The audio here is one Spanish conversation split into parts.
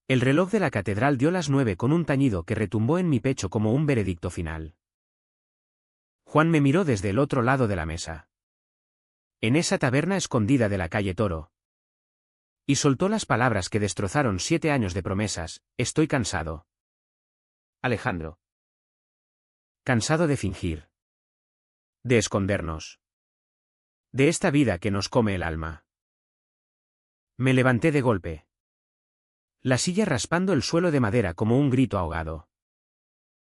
El reloj de la catedral dio las 9 con un tañido que retumbó en mi pecho como un veredicto final. Juan me miró desde el otro lado de la mesa. En esa taberna escondida de la calle Toro. Y soltó las palabras que destrozaron 7 años de promesas: estoy cansado. Alejandro. Cansado de fingir. De escondernos. De esta vida que nos come el alma. Me levanté de golpe. La silla raspando el suelo de madera como un grito ahogado.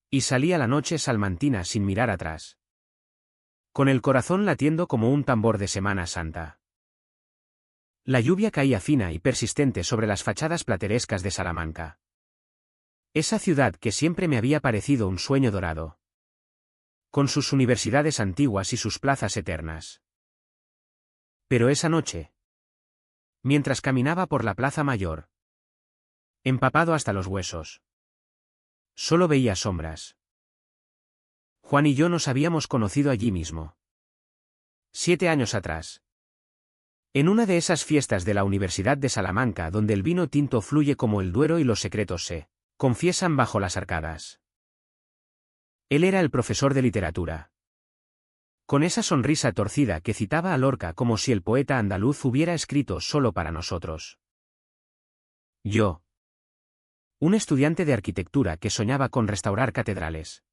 Y salí a la noche salmantina sin mirar atrás. Con el corazón latiendo como un tambor de Semana Santa. La lluvia caía fina y persistente sobre las fachadas platerescas de Salamanca. Esa ciudad que siempre me había parecido un sueño dorado. Con sus universidades antiguas y sus plazas eternas. Pero esa noche, mientras caminaba por la Plaza Mayor, empapado hasta los huesos, solo veía sombras. Juan y yo nos habíamos conocido allí mismo. 7 años atrás. En una de esas fiestas de la Universidad de Salamanca donde el vino tinto fluye como el Duero y los secretos se confiesan bajo las arcadas. Él era el profesor de literatura. Con esa sonrisa torcida que citaba a Lorca como si el poeta andaluz hubiera escrito solo para nosotros. Yo. Un estudiante de arquitectura que soñaba con restaurar catedrales.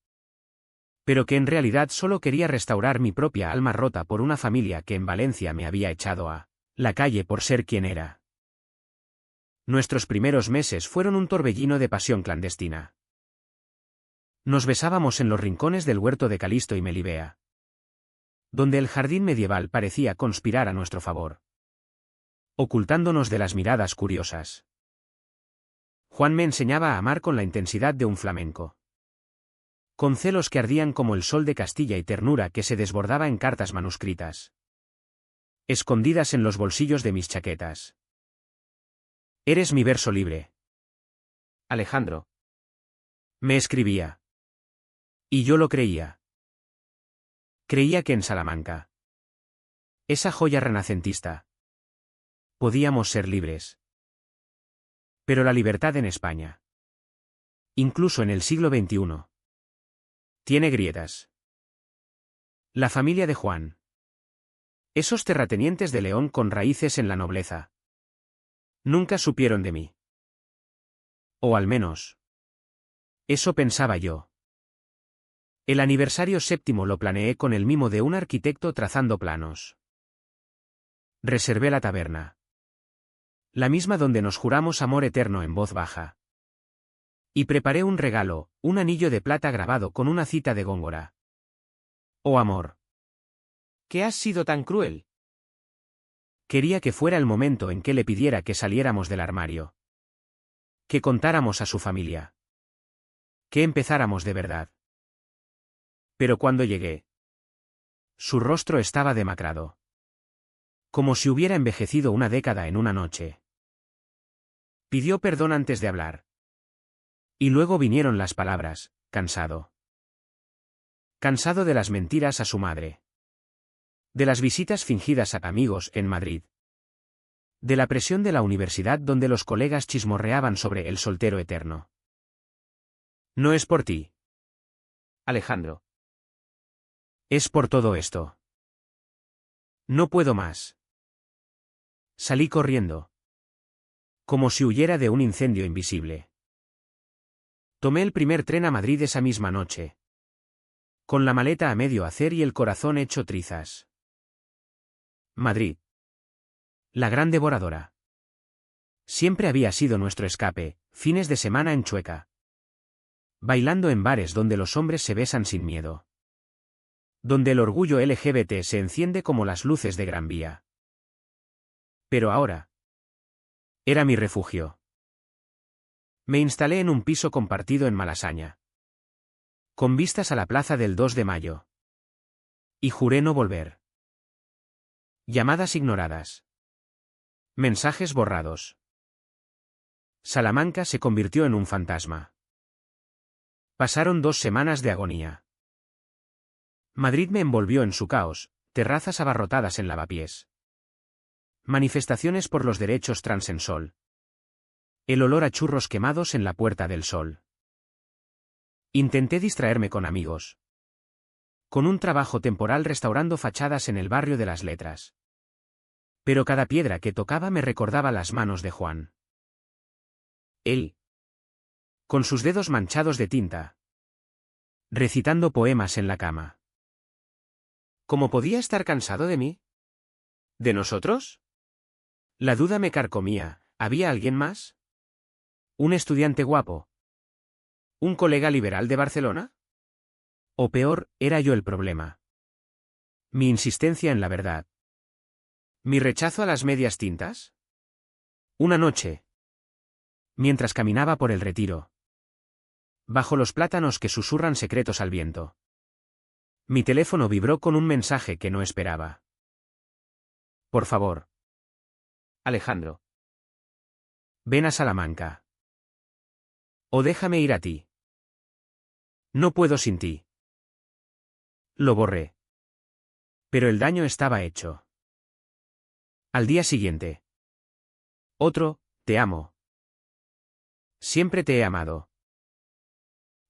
Pero que en realidad solo quería restaurar mi propia alma rota por una familia que en Valencia me había echado a la calle por ser quien era. Nuestros primeros meses fueron un torbellino de pasión clandestina. Nos besábamos en los rincones del huerto de Calisto y Melibea, donde el jardín medieval parecía conspirar a nuestro favor, ocultándonos de las miradas curiosas. Juan me enseñaba a amar con la intensidad de un flamenco. Con celos que ardían como el sol de Castilla y ternura que se desbordaba en cartas manuscritas, escondidas en los bolsillos de mis chaquetas. Eres mi verso libre, Alejandro. Me escribía. Y yo lo creía. Creía que en Salamanca, esa joya renacentista, podíamos ser libres. Pero la libertad en España, incluso en el siglo XXI, tiene grietas. La familia de Juan. Esos terratenientes de León con raíces en la nobleza. Nunca supieron de mí. O al menos, eso pensaba yo. El aniversario 7º lo planeé con el mimo de un arquitecto trazando planos. Reservé la taberna. La misma donde nos juramos amor eterno en voz baja. Y preparé un regalo, un anillo de plata grabado con una cita de Góngora. Oh amor. ¿Qué has sido tan cruel? Quería que fuera el momento en que le pidiera que saliéramos del armario. Que contáramos a su familia. Que empezáramos de verdad. Pero cuando llegué, su rostro estaba demacrado. Como si hubiera envejecido una década en una noche. Pidió perdón antes de hablar. Y luego vinieron las palabras: cansado. Cansado de las mentiras a su madre. De las visitas fingidas a amigos en Madrid. De la presión de la universidad donde los colegas chismorreaban sobre el soltero eterno. No es por ti, Alejandro. Es por todo esto. No puedo más. Salí corriendo. Como si huyera de un incendio invisible. Tomé el primer tren a Madrid esa misma noche. Con la maleta a medio hacer y el corazón hecho trizas. Madrid. La gran devoradora. Siempre había sido nuestro escape, fines de semana en Chueca. Bailando en bares donde los hombres se besan sin miedo. Donde el orgullo LGBT se enciende como las luces de Gran Vía. Pero ahora. Era mi refugio. Me instalé en un piso compartido en Malasaña. Con vistas a la plaza del 2 de mayo. Y juré no volver. Llamadas ignoradas. Mensajes borrados. Salamanca se convirtió en un fantasma. Pasaron 2 semanas de agonía. Madrid me envolvió en su caos, terrazas abarrotadas en lavapiés. Manifestaciones por los derechos trans en Sol. El olor a churros quemados en la Puerta del Sol. Intenté distraerme con amigos. Con un trabajo temporal restaurando fachadas en el barrio de las Letras. Pero cada piedra que tocaba me recordaba las manos de Juan. Él. Con sus dedos manchados de tinta. Recitando poemas en la cama. ¿Cómo podía estar cansado de mí? ¿De nosotros? La duda me carcomía. ¿Había alguien más? ¿Un estudiante guapo? ¿Un colega liberal de Barcelona? O peor, era yo el problema. Mi insistencia en la verdad. ¿Mi rechazo a las medias tintas? Una noche. Mientras caminaba por el Retiro. Bajo los plátanos que susurran secretos al viento. Mi teléfono vibró con un mensaje que no esperaba. Por favor. Alejandro. Ven a Salamanca. O déjame ir a ti. No puedo sin ti. Lo borré. Pero el daño estaba hecho. Al día siguiente. Otro, te amo. Siempre te he amado.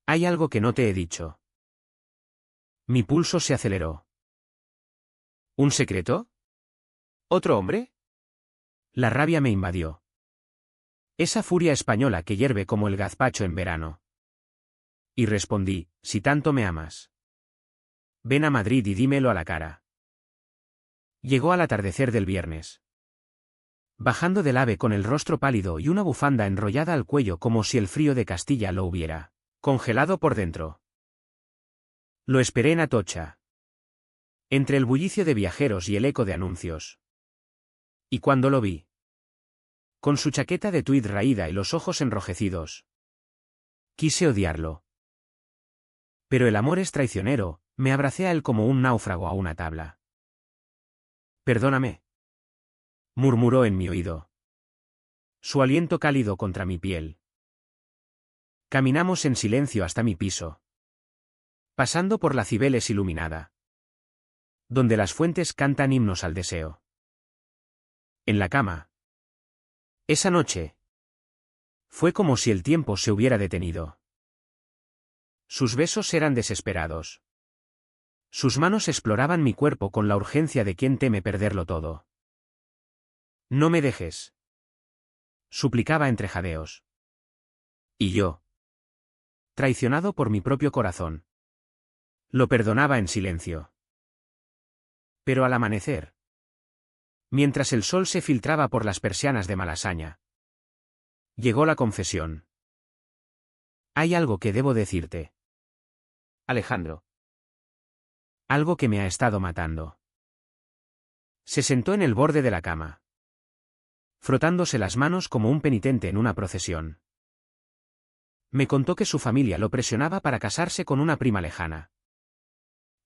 Hay algo que no te he dicho. Mi pulso se aceleró. ¿Un secreto? ¿Otro hombre? La rabia me invadió. Esa furia española que hierve como el gazpacho en verano. Y respondí, si tanto me amas. Ven a Madrid y dímelo a la cara. Llegó al atardecer del viernes. Bajando del AVE con el rostro pálido y una bufanda enrollada al cuello como si el frío de Castilla lo hubiera congelado por dentro. Lo esperé en Atocha. Entre el bullicio de viajeros y el eco de anuncios. Y cuando lo vi. Con su chaqueta de tuid raída y los ojos enrojecidos. Quise odiarlo. Pero el amor es traicionero, me abracé a él como un náufrago a una tabla. Perdóname. Murmuró en mi oído. Su aliento cálido contra mi piel. Caminamos en silencio hasta mi piso. Pasando por la Cibeles iluminada. Donde las fuentes cantan himnos al deseo. En la cama. Esa noche. Fue como si el tiempo se hubiera detenido. Sus besos eran desesperados. Sus manos exploraban mi cuerpo con la urgencia de quien teme perderlo todo. No me dejes. Suplicaba entre jadeos. Y yo. Traicionado por mi propio corazón. Lo perdonaba en silencio. Pero al amanecer. Mientras el sol se filtraba por las persianas de Malasaña. Llegó la confesión. Hay algo que debo decirte. Alejandro. Algo que me ha estado matando. Se sentó en el borde de la cama. Frotándose las manos como un penitente en una procesión. Me contó que su familia lo presionaba para casarse con una prima lejana.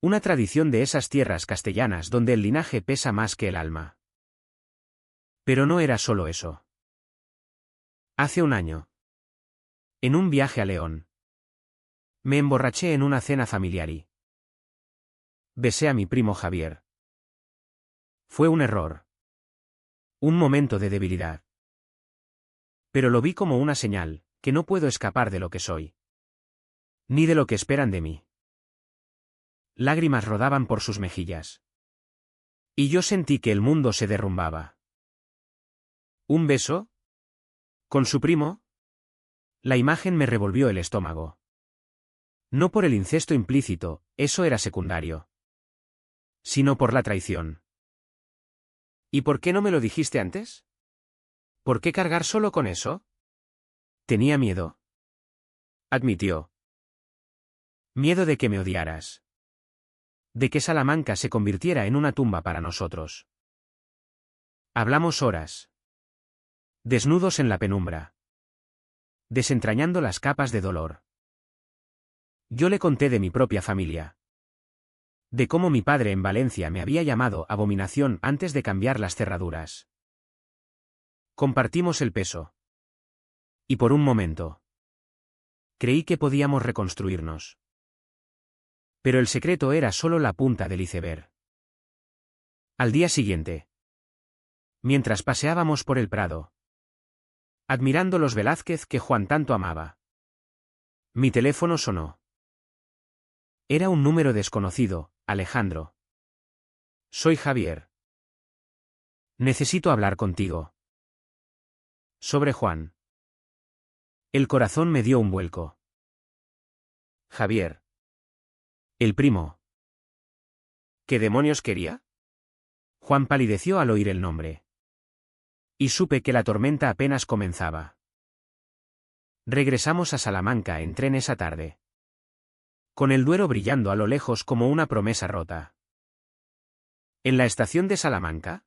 Una tradición de esas tierras castellanas donde el linaje pesa más que el alma. Pero no era solo eso. Hace un año. En un viaje a León. Me emborraché en una cena familiar y besé a mi primo Javier. Fue un error. Un momento de debilidad. Pero lo vi como una señal, que no puedo escapar de lo que soy. Ni de lo que esperan de mí. Lágrimas rodaban por sus mejillas. Y yo sentí que el mundo se derrumbaba. ¿Un beso? ¿Con su primo? La imagen me revolvió el estómago. No por el incesto implícito, eso era secundario. Sino por la traición. ¿Y por qué no me lo dijiste antes? ¿Por qué cargar solo con eso? Tenía miedo. Admitió. Miedo de que me odiaras. De que Salamanca se convirtiera en una tumba para nosotros. Hablamos horas. Desnudos en la penumbra. Desentrañando las capas de dolor. Yo le conté de mi propia familia. De cómo mi padre en Valencia me había llamado abominación antes de cambiar las cerraduras. Compartimos el peso. Y por un momento. Creí que podíamos reconstruirnos. Pero el secreto era solo la punta del iceberg. Al día siguiente. Mientras paseábamos por el Prado. admirando los Velázquez que Juan tanto amaba. Mi teléfono sonó. Era un número desconocido, Alejandro. Soy Javier. Necesito hablar contigo. Sobre Juan. El corazón me dio un vuelco. Javier. El primo. ¿Qué demonios quería? Juan palideció al oír el nombre. Y supe que la tormenta apenas comenzaba. Regresamos a Salamanca en tren esa tarde. Con el Duero brillando a lo lejos como una promesa rota. En la estación de Salamanca.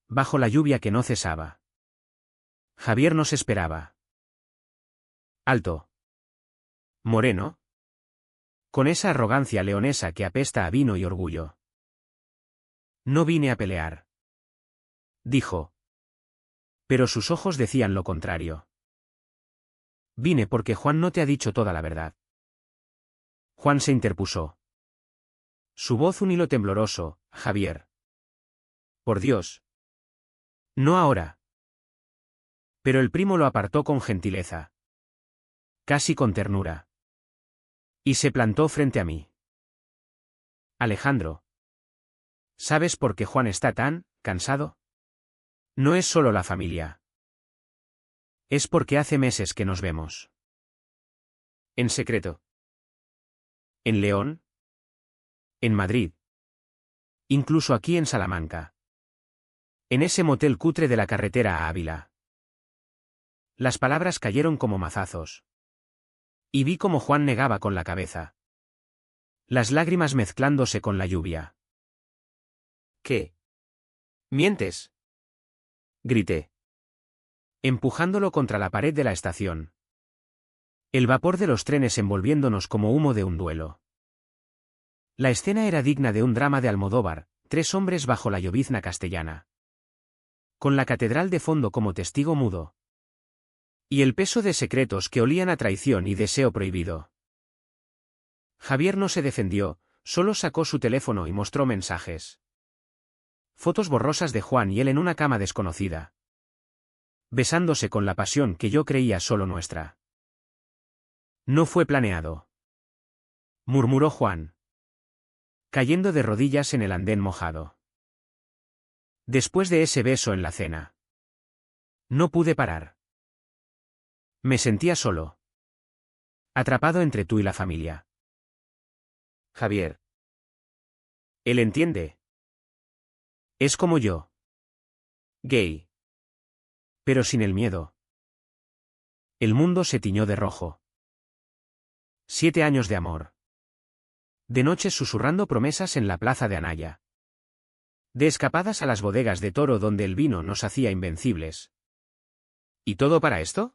Bajo la lluvia que no cesaba. Javier nos esperaba. Alto. Moreno. Con esa arrogancia leonesa que apesta a vino y orgullo. No vine a pelear. Dijo. Pero sus ojos decían lo contrario. Vine porque Juan no te ha dicho toda la verdad. Juan se interpuso. Su voz un hilo tembloroso, Javier. Por Dios. No ahora. Pero el primo lo apartó con gentileza. Casi con ternura. Y se plantó frente a mí. Alejandro. ¿Sabes por qué Juan está tan cansado? No es solo la familia. Es porque hace meses que nos vemos. En secreto. En León. En Madrid. Incluso aquí en Salamanca. En ese motel cutre de la carretera a Ávila. Las palabras cayeron como mazazos. Y vi cómo Juan negaba con la cabeza. Las lágrimas mezclándose con la lluvia. ¿Qué? ¿Mientes? Grité. Empujándolo contra la pared de la estación. El vapor de los trenes envolviéndonos como humo de un duelo. La escena era digna de un drama de Almodóvar, 3 hombres bajo la llovizna castellana. Con la catedral de fondo como testigo mudo. Y el peso de secretos que olían a traición y deseo prohibido. Javier no se defendió, solo sacó su teléfono y mostró mensajes. Fotos borrosas de Juan y él en una cama desconocida. Besándose con la pasión que yo creía solo nuestra. No fue planeado. Murmuró Juan. Cayendo de rodillas en el andén mojado. Después de ese beso en la cena. No pude parar. Me sentía solo. Atrapado entre tú y la familia. Javier. Él entiende. Es como yo. Gay. Pero sin el miedo. El mundo se tiñó de rojo. 7 años de amor. De noches susurrando promesas en la plaza de Anaya. De escapadas a las bodegas de Toro donde el vino nos hacía invencibles. ¿Y todo para esto?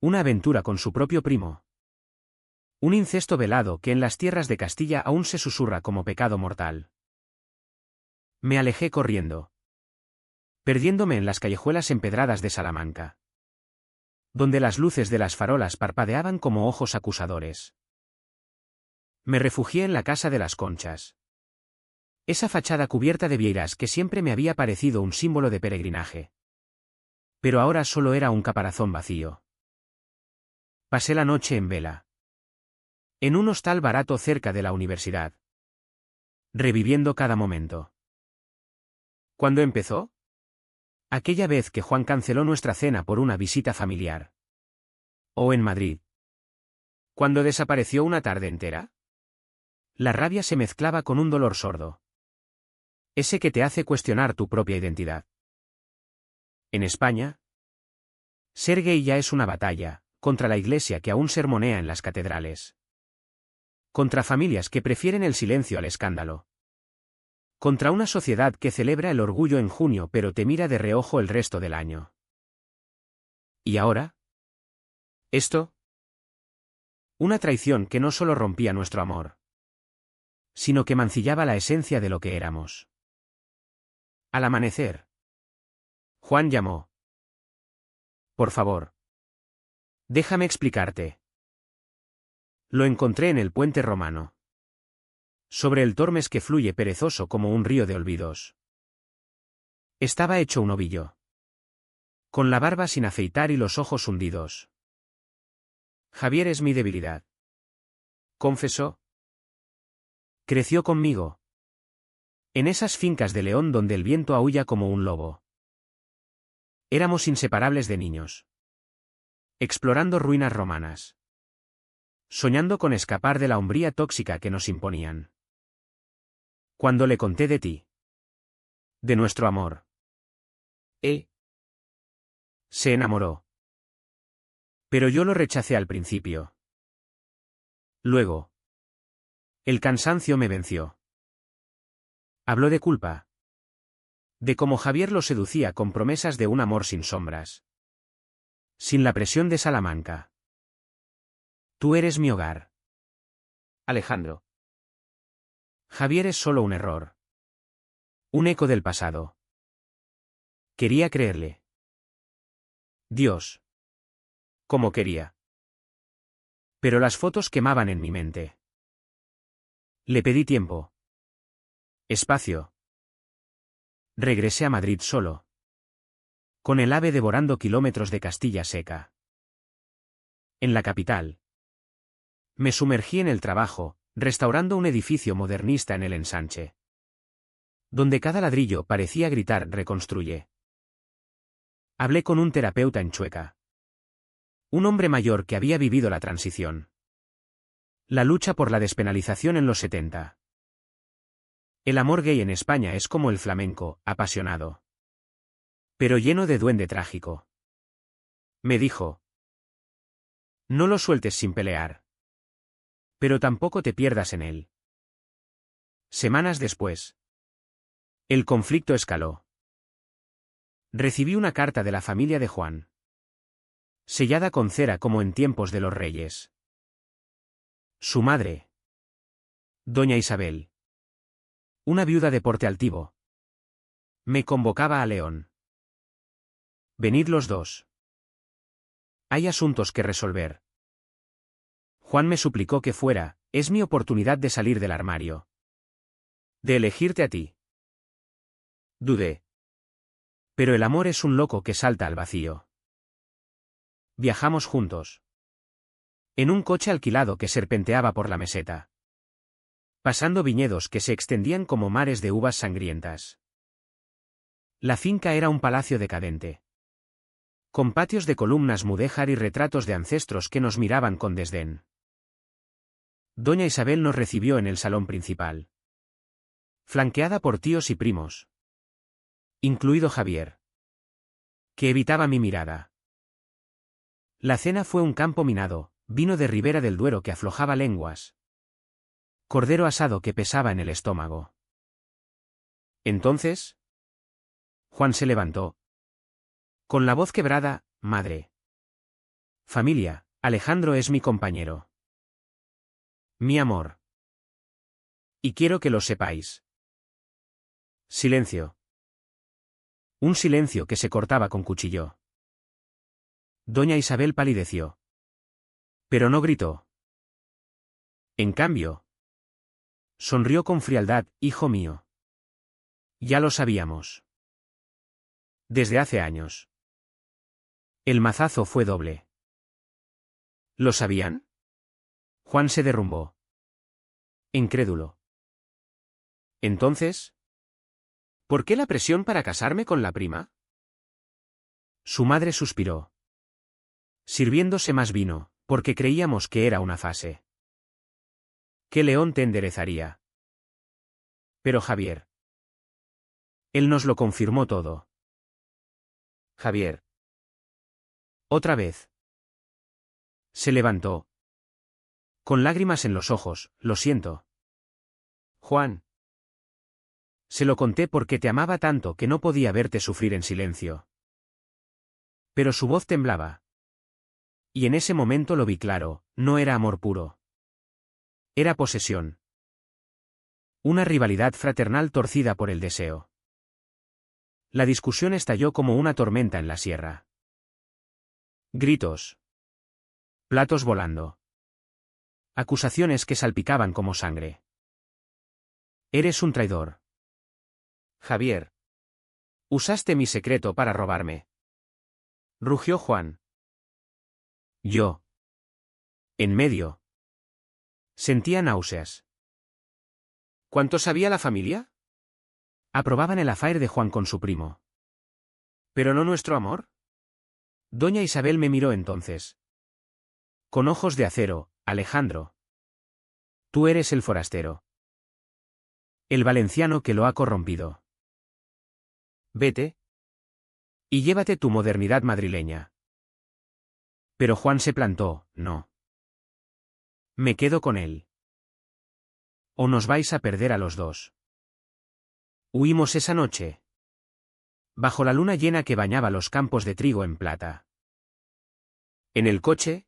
Una aventura con su propio primo. Un incesto velado que en las tierras de Castilla aún se susurra como pecado mortal. Me alejé corriendo. Perdiéndome en las callejuelas empedradas de Salamanca. Donde las luces de las farolas parpadeaban como ojos acusadores. Me refugié en la casa de las Conchas. Esa fachada cubierta de vieiras que siempre me había parecido un símbolo de peregrinaje. Pero ahora solo era un caparazón vacío. Pasé la noche en vela. En un hostal barato cerca de la universidad. Reviviendo cada momento. ¿Cuándo empezó? Aquella vez que Juan canceló nuestra cena por una visita familiar. ¿O en Madrid? ¿Cuándo desapareció una tarde entera? La rabia se mezclaba con un dolor sordo. Ese que te hace cuestionar tu propia identidad. En España, ser gay ya es una batalla, contra la iglesia que aún sermonea en las catedrales. Contra familias que prefieren el silencio al escándalo. Contra una sociedad que celebra el orgullo en junio pero te mira de reojo el resto del año. ¿Y ahora? ¿Esto? Una traición que no solo rompía nuestro amor, sino que mancillaba la esencia de lo que éramos. Al amanecer. Juan llamó. Por favor. Déjame explicarte. Lo encontré en el puente romano. Sobre el Tormes que fluye perezoso como un río de olvidos. Estaba hecho un ovillo. Con la barba sin afeitar y los ojos hundidos. Javier es mi debilidad. Confesó. Creció conmigo. En esas fincas de León donde el viento aúlla como un lobo. Éramos inseparables de niños. Explorando ruinas romanas. Soñando con escapar de la hombría tóxica que nos imponían. Cuando le conté de ti. De nuestro amor. Se enamoró. Pero yo lo rechacé al principio. Luego. El cansancio me venció. Habló de culpa. De cómo Javier lo seducía con promesas de un amor sin sombras. Sin la presión de Salamanca. Tú eres mi hogar. Alejandro. Javier es solo un error. Un eco del pasado. Quería creerle. Dios. Como quería. Pero las fotos quemaban en mi mente. Le pedí tiempo. Espacio. Regresé a Madrid solo. Con el AVE devorando kilómetros de Castilla seca. En la capital. Me sumergí en el trabajo, restaurando un edificio modernista en el Ensanche. Donde cada ladrillo parecía gritar reconstruye. Hablé con un terapeuta en Chueca. Un hombre mayor que había vivido la transición. La lucha por la despenalización en los 70. El amor gay en España es como el flamenco, apasionado. Pero lleno de duende trágico. Me dijo. No lo sueltes sin pelear. Pero tampoco te pierdas en él. Semanas después. El conflicto escaló. Recibí una carta de la familia de Juan. Sellada con cera como en tiempos de los reyes. Su madre. Doña Isabel. Una viuda de porte altivo. Me convocaba a León. Venid los dos. Hay asuntos que resolver. Juan me suplicó que fuera, es mi oportunidad de salir del armario. De elegirte a ti. Dudé. Pero el amor es un loco que salta al vacío. Viajamos juntos. En un coche alquilado que serpenteaba por la meseta. Pasando viñedos que se extendían como mares de uvas sangrientas. La finca era un palacio decadente. Con patios de columnas mudéjar y retratos de ancestros que nos miraban con desdén. Doña Isabel nos recibió en el salón principal. Flanqueada por tíos y primos. Incluido Javier. Que evitaba mi mirada. La cena fue un campo minado, vino de Ribera del Duero que aflojaba lenguas. Cordero asado que pesaba en el estómago. Entonces. Juan se levantó. Con la voz quebrada, madre. Familia, Alejandro es mi compañero. Mi amor. Y quiero que lo sepáis. Silencio. Un silencio que se cortaba con cuchillo. Doña Isabel palideció. Pero no gritó. En cambio. Sonrió con frialdad, hijo mío. Ya lo sabíamos. Desde hace años. El mazazo fue doble. ¿Lo sabían? Juan se derrumbó. Incrédulo. Entonces. ¿Por qué la presión para casarme con la prima? Su madre suspiró. Sirviéndose más vino, porque creíamos que era una fase. Que León te enderezaría. Pero Javier. Él nos lo confirmó todo. Javier. Otra vez. Se levantó. Con lágrimas en los ojos, lo siento. Juan. Se lo conté porque te amaba tanto que no podía verte sufrir en silencio. Pero su voz temblaba. Y en ese momento lo vi claro, no era amor puro. Era posesión. Una rivalidad fraternal torcida por el deseo. La discusión estalló como una tormenta en la sierra. Gritos. Platos volando. Acusaciones que salpicaban como sangre. Eres un traidor. Javier. Usaste mi secreto para robarme. rugió Juan. Yo. En medio. Sentía náuseas. ¿Cuánto sabía la familia? Aprobaban el affair de Juan con su primo. ¿Pero no nuestro amor? Doña Isabel me miró entonces. Con ojos de acero, Alejandro. Tú eres el forastero. El valenciano que lo ha corrompido. Vete. Y llévate tu modernidad madrileña. Pero Juan se plantó, no. Me quedo con él. O nos vais a perder a los dos. Huimos esa noche. Bajo la luna llena que bañaba los campos de trigo en plata. En el coche.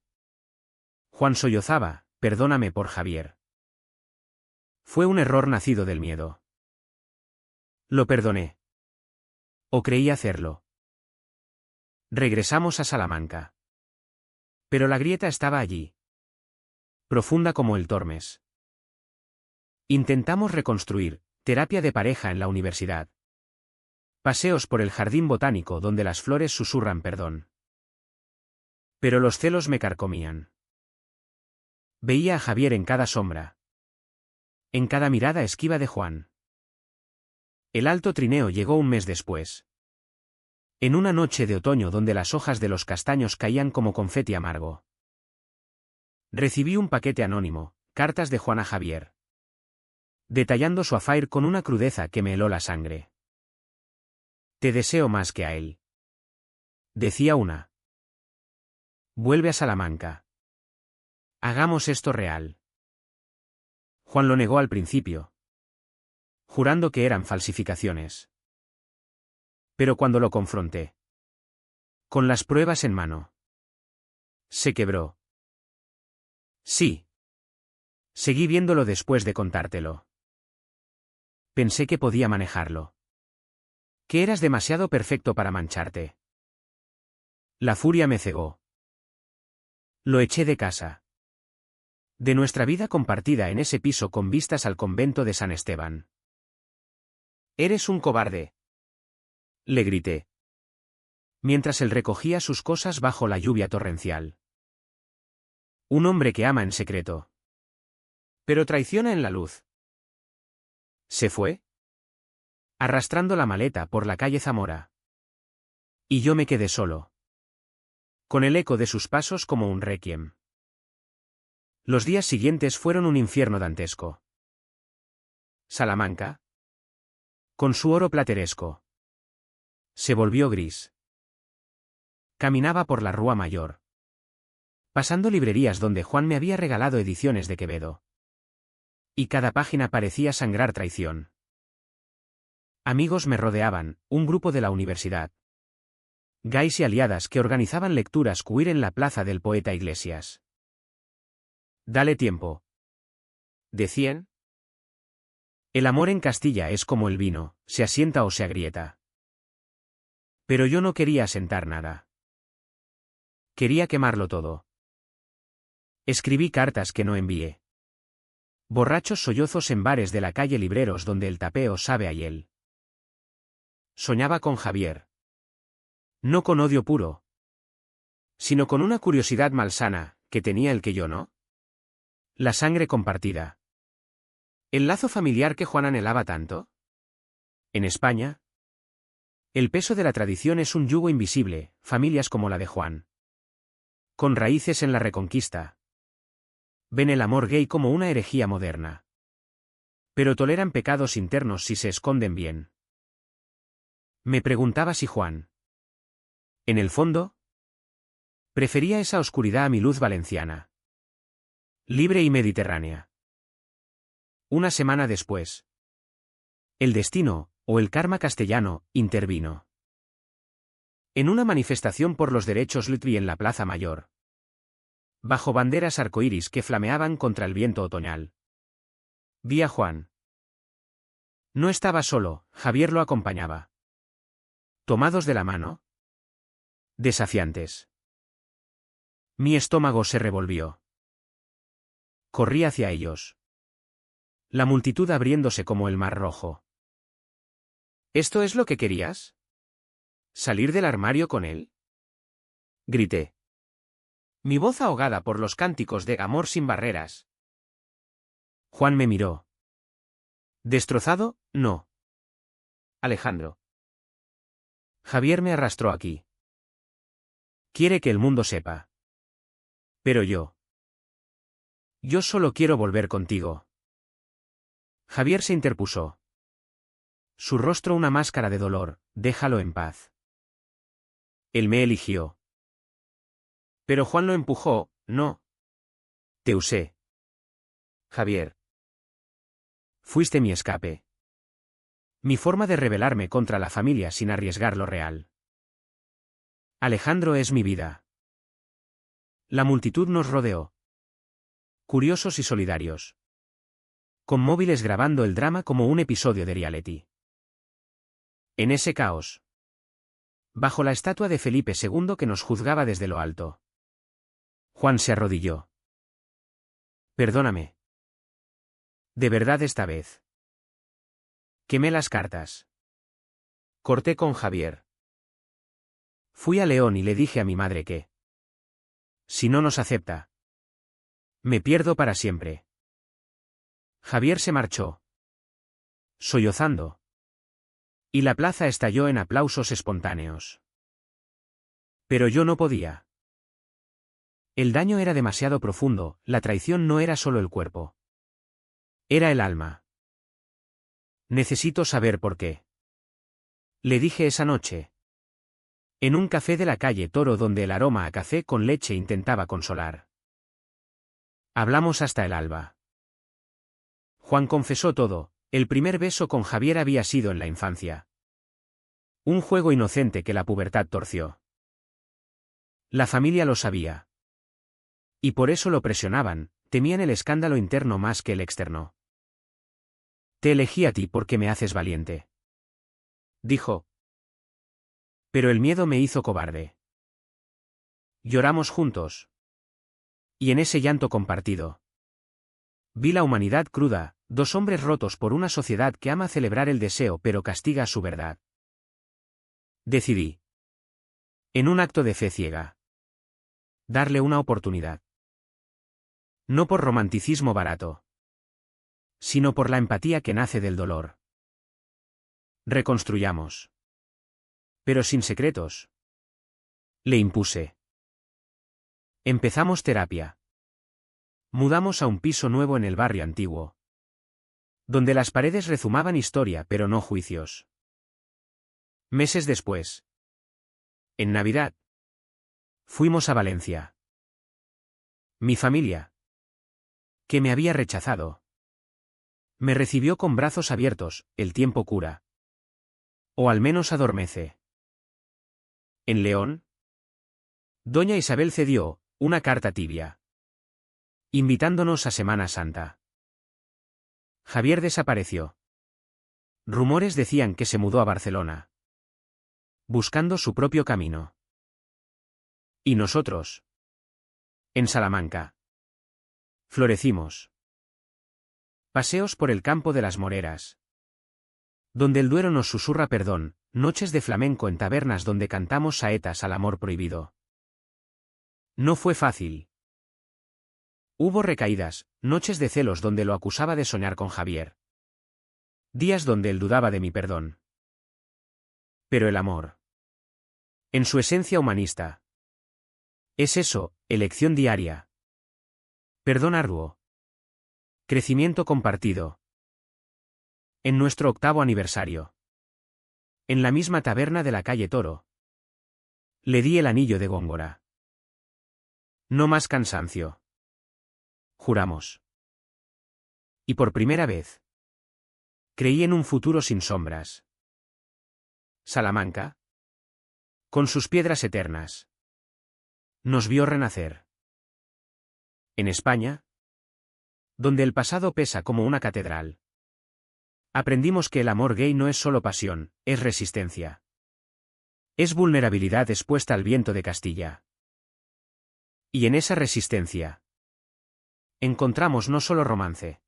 Juan sollozaba, perdóname por Javier. Fue un error nacido del miedo. Lo perdoné. O creí hacerlo. Regresamos a Salamanca. Pero la grieta estaba allí. Profunda como el Tormes. Intentamos reconstruir, terapia de pareja en la universidad. Paseos por el jardín botánico donde las flores susurran perdón. Pero los celos me carcomían. Veía a Javier en cada sombra. En cada mirada esquiva de Juan. El alto trineo llegó un mes después. En una noche de otoño donde las hojas de los castaños caían como confeti amargo. Recibí un paquete anónimo, cartas de Juan a Javier. Detallando su affair con una crudeza que me heló la sangre. Te deseo más que a él. Decía una. Vuelve a Salamanca. Hagamos esto real. Juan lo negó al principio, jurando que eran falsificaciones. Pero cuando lo confronté, con las pruebas en mano, se quebró. Sí. Seguí viéndolo después de contártelo. Pensé que podía manejarlo. Que eras demasiado perfecto para mancharte. La furia me cegó. Lo eché de casa. De nuestra vida compartida en ese piso con vistas al convento de San Esteban. Eres un cobarde. Le grité. Mientras él recogía sus cosas bajo la lluvia torrencial. Un hombre que ama en secreto. Pero traiciona en la luz. Se fue. Arrastrando la maleta por la calle Zamora. Y yo me quedé solo. Con el eco de sus pasos como un requiem. Los días siguientes fueron un infierno dantesco. Salamanca. Con su oro plateresco. Se volvió gris. Caminaba por la Rúa Mayor. Pasando librerías donde Juan me había regalado ediciones de Quevedo. Y cada página parecía sangrar traición. Amigos me rodeaban, un grupo de la universidad. Gays y aliadas que organizaban lecturas queer en la plaza del poeta Iglesias. Dale tiempo. ¿Decían? El amor en Castilla es como el vino, se asienta o se agrieta. Pero yo no quería asentar nada. Quería quemarlo todo. Escribí cartas que no envié. Borrachos sollozos en bares de la calle Libreros donde el tapeo sabe a hiel. Soñaba con Javier. No con odio puro. Sino con una curiosidad malsana, que tenía el que yo no. La sangre compartida. ¿El lazo familiar que Juan anhelaba tanto? En España. El peso de la tradición es un yugo invisible, familias como la de Juan. Con raíces en la Reconquista. Ven el amor gay como una herejía moderna. Pero toleran pecados internos si se esconden bien. Me preguntaba si Juan. En el fondo. Prefería esa oscuridad a mi luz valenciana. Libre y mediterránea. Una semana después. El destino, o el karma castellano, intervino. En una manifestación por los derechos LGTBI en la Plaza Mayor. Bajo banderas arcoíris que flameaban contra el viento otoñal. Vi a Juan. No estaba solo, Javier lo acompañaba. Tomados de la mano. Desafiantes. Mi estómago se revolvió. Corrí hacia ellos. La multitud abriéndose como el mar rojo. ¿Esto es lo que querías? ¿Salir del armario con él? Grité. Mi voz ahogada por los cánticos de amor sin barreras. Juan me miró. ¿Destrozado? No. Alejandro. Javier me arrastró aquí. Quiere que el mundo sepa. Pero yo. Yo solo quiero volver contigo. Javier se interpuso. Su rostro una máscara de dolor, déjalo en paz. Él me eligió. Pero Juan lo empujó, no. Te usé. Javier. Fuiste mi escape. Mi forma de rebelarme contra la familia sin arriesgar lo real. Alejandro es mi vida. La multitud nos rodeó. Curiosos y solidarios. Con móviles grabando el drama como un episodio de reality. En ese caos. Bajo la estatua de Felipe II que nos juzgaba desde lo alto. Juan se arrodilló. Perdóname. De verdad esta vez. Quemé las cartas. Corté con Javier. Fui a León y le dije a mi madre que, si no nos acepta, me pierdo para siempre. Javier se marchó, sollozando. Y la plaza estalló en aplausos espontáneos. Pero yo no podía. El daño era demasiado profundo, la traición no era solo el cuerpo. Era el alma. Necesito saber por qué. Le dije esa noche. En un café de la calle Toro donde el aroma a café con leche intentaba consolar. Hablamos hasta el alba. Juan confesó todo, el primer beso con Javier había sido en la infancia. Un juego inocente que la pubertad torció. La familia lo sabía. Y por eso lo presionaban, temían el escándalo interno más que el externo. Te elegí a ti porque me haces valiente. Dijo. Pero el miedo me hizo cobarde. Lloramos juntos. Y en ese llanto compartido. Vi la humanidad cruda, dos hombres rotos por una sociedad que ama celebrar el deseo pero castiga su verdad. Decidí. En un acto de fe ciega. Darle una oportunidad. No por romanticismo barato. Sino por la empatía que nace del dolor. Reconstruyamos. Pero sin secretos. Le impuse. Empezamos terapia. Mudamos a un piso nuevo en el barrio antiguo. Donde las paredes rezumaban historia pero no juicios. Meses después. En Navidad. Fuimos a Valencia. Mi familia. Que me había rechazado. Me recibió con brazos abiertos, el tiempo cura. O al menos adormece. En León. Doña Isabel cedió, una carta tibia. Invitándonos a Semana Santa. Javier desapareció. Rumores decían que se mudó a Barcelona. Buscando su propio camino. ¿Y nosotros? En Salamanca. Florecimos. Paseos por el campo de las Moreras. Donde el Duero nos susurra perdón, noches de flamenco en tabernas donde cantamos saetas al amor prohibido. No fue fácil. Hubo recaídas, noches de celos donde lo acusaba de soñar con Javier. Días donde él dudaba de mi perdón. Pero el amor. En su esencia humanista. Es eso, elección diaria. Perdón arduo. Crecimiento compartido. En nuestro 8º aniversario. En la misma taberna de la calle Toro. Le di el anillo de Góngora. No más cansancio. Juramos. Y por primera vez. Creí en un futuro sin sombras. Salamanca. Con sus piedras eternas. Nos vio renacer. En España. Donde el pasado pesa como una catedral. Aprendimos que el amor gay no es solo pasión, es resistencia. Es vulnerabilidad expuesta al viento de Castilla. Y en esa resistencia. Encontramos no solo romance.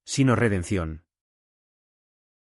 Sino redención.